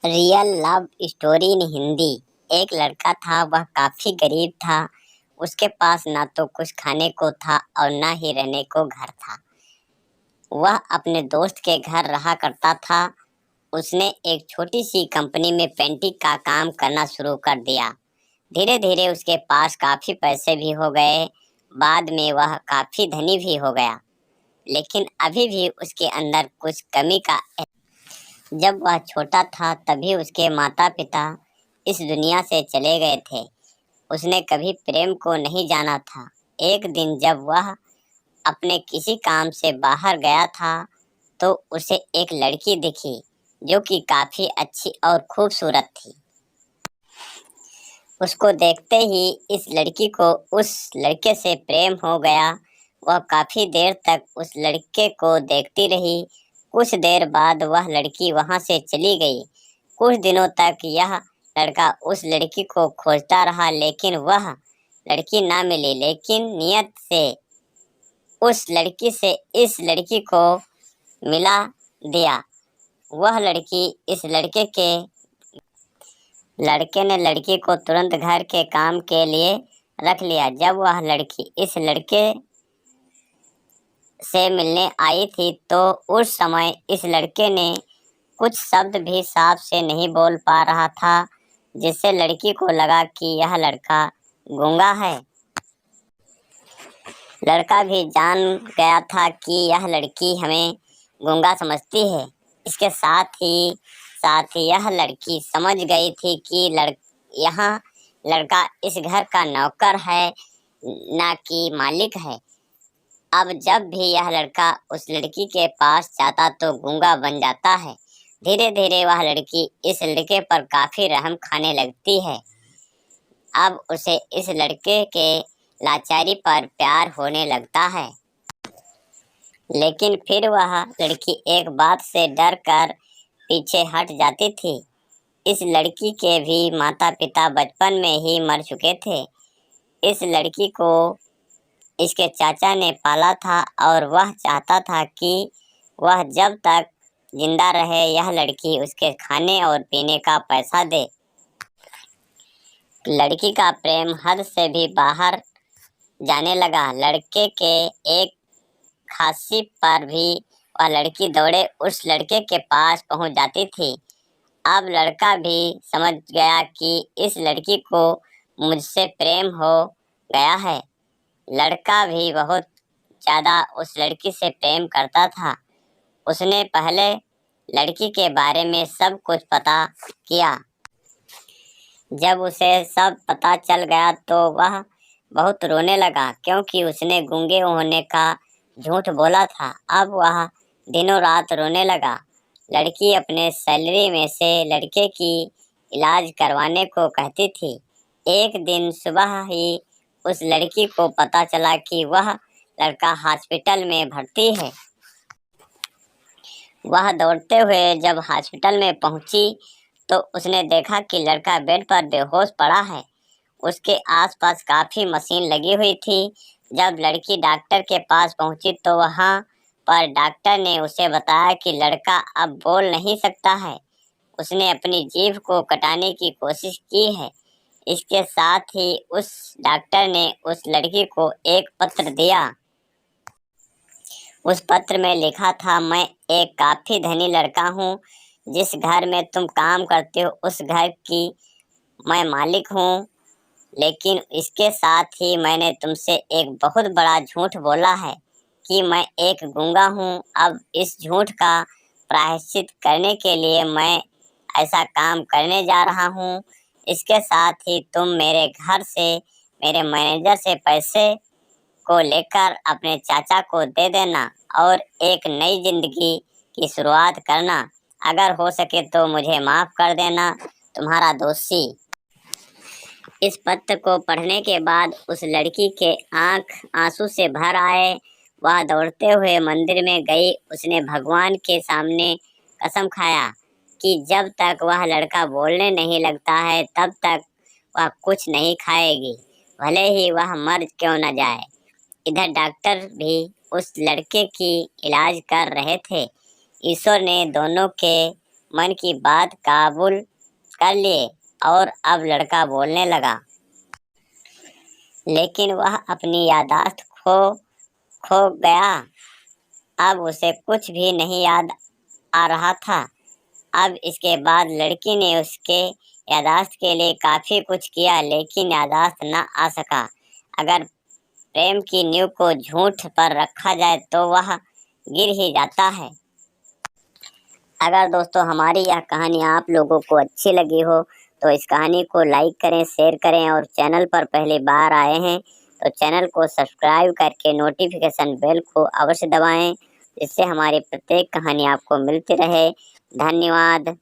Real love story in Hindi. एक लड़का था, वह काफी गरीब था। उसके पास ना तो कुछ खाने को था और ना ही रहने को घर था। वह अपने दोस्त के घर रहा करता था। उसने एक छोटी सी कंपनी में पेंटिंग का काम करना शुरू कर दिया। धीरे धीरे उसके पास काफी पैसे भी हो गए। बाद में वह काफी धनी भी हो गया, लेकिन अभी भी उसके अंदर कुछ कमी का। जब वह छोटा था तभी उसके माता पिता इस दुनिया से चले गए थे। उसने कभी प्रेम को नहीं जाना था। एक दिन जब वह अपने किसी काम से बाहर गया था तो उसे एक लड़की दिखी जो कि काफी अच्छी और खूबसूरत थी। उसको देखते ही इस लड़की को उस लड़के से प्रेम हो गया। वह काफी देर तक उस लड़के को देखती रही। कुछ देर बाद वह लड़की वहां से चली गई। कुछ दिनों तक यह लड़का उस लड़की को खोजता रहा, लेकिन वह लड़की ना मिली। लेकिन नियत से उस लड़की से इस लड़की को मिला दिया। वह लड़की इस लड़के ने लड़की को तुरंत घर के काम के लिए रख लिया। जब वह लड़की इस लड़के से मिलने आई थी तो उस समय इस लड़के ने कुछ शब्द भी साफ से नहीं बोल पा रहा था, जिससे लड़की को लगा कि यह लड़का गूंगा है। लड़का भी जान गया था कि यह लड़की हमें गूंगा समझती है। इसके साथ ही यह लड़की समझ गई थी कि यहाँ लड़का इस घर का नौकर है, ना कि मालिक है। अब जब भी यह लड़का उस लड़की के पास जाता तो गूंगा बन जाता है। धीरे धीरे वह लड़की इस लड़के पर काफी रहम खाने लगती है। अब उसे इस लड़के के लाचारी पर प्यार होने लगता है। लेकिन फिर वह लड़की एक बात से डर कर पीछे हट जाती थी। इस लड़की के भी माता पिता बचपन में ही मर चुके थे। इस लड़की को इसके चाचा ने पाला था और वह चाहता था कि वह जब तक जिंदा रहे यह लड़की उसके खाने और पीने का पैसा दे। लड़की का प्रेम हद से भी बाहर जाने लगा। लड़के के एक खांसी पर भी वह लड़की दौड़े उस लड़के के पास पहुंच जाती थी। अब लड़का भी समझ गया कि इस लड़की को मुझसे प्रेम हो गया है। लड़का भी बहुत ज़्यादा उस लड़की से प्रेम करता था। उसने पहले लड़की के बारे में सब कुछ पता किया। जब उसे सब पता चल गया तो वह बहुत रोने लगा, क्योंकि उसने गूंगे होने का झूठ बोला था। अब वह दिनों रात रोने लगा। लड़की अपने सैलरी में से लड़के की इलाज करवाने को कहती थी। एक दिन सुबह ही उस लड़की को पता चला कि वह लड़का हॉस्पिटल में भर्ती है। वह दौड़ते हुए जब हॉस्पिटल में पहुंची तो उसने देखा कि लड़का बेड पर बेहोश पड़ा है। उसके आसपास काफ़ी मशीन लगी हुई थी। जब लड़की डॉक्टर के पास पहुंची तो वहां पर डॉक्टर ने उसे बताया कि लड़का अब बोल नहीं सकता है। उसने अपनी जीभ को कटाने की कोशिश की है। इसके साथ ही उस डॉक्टर ने उस लड़की को एक पत्र दिया। उस पत्र में लिखा था, मैं एक काफ़ी धनी लड़का हूँ। जिस घर में तुम काम करते हो उस घर की मैं मालिक हूँ। लेकिन इसके साथ ही मैंने तुमसे एक बहुत बड़ा झूठ बोला है कि मैं एक गूंगा हूँ। अब इस झूठ का प्रायश्चित करने के लिए मैं ऐसा काम करने जा रहा हूँ। इसके साथ ही तुम मेरे घर से मेरे मैनेजर से पैसे को लेकर अपने चाचा को दे देना और एक नई जिंदगी की शुरुआत करना। अगर हो सके तो मुझे माफ़ कर देना, तुम्हारा दोषी। इस पत्र को पढ़ने के बाद उस लड़की के आंख आंसू से भर आए। वह दौड़ते हुए मंदिर में गई। उसने भगवान के सामने कसम खाया कि जब तक वह लड़का बोलने नहीं लगता है तब तक वह कुछ नहीं खाएगी, भले ही वह मर क्यों न जाए। इधर डॉक्टर भी उस लड़के की इलाज कर रहे थे। ईश्वर ने दोनों के मन की बात काबूल कर लिए और अब लड़का बोलने लगा, लेकिन वह अपनी याददाश्त खो गया। अब उसे कुछ भी नहीं याद आ रहा था। अब इसके बाद लड़की ने उसके याददाश्त के लिए काफी कुछ किया, लेकिन याददाश्त न आ सका। अगर प्रेम की नींव को झूठ पर रखा जाए तो वह गिर ही जाता है। अगर दोस्तों हमारी यह कहानी आप लोगों को अच्छी लगी हो तो इस कहानी को लाइक करें, शेयर करें और चैनल पर पहली बार आए हैं तो चैनल को सब्सक्राइब करके नोटिफिकेशन बेल को अवश्य दबाएं, जिससे हमारी प्रत्येक कहानी आपको मिलती रहे। धन्यवाद।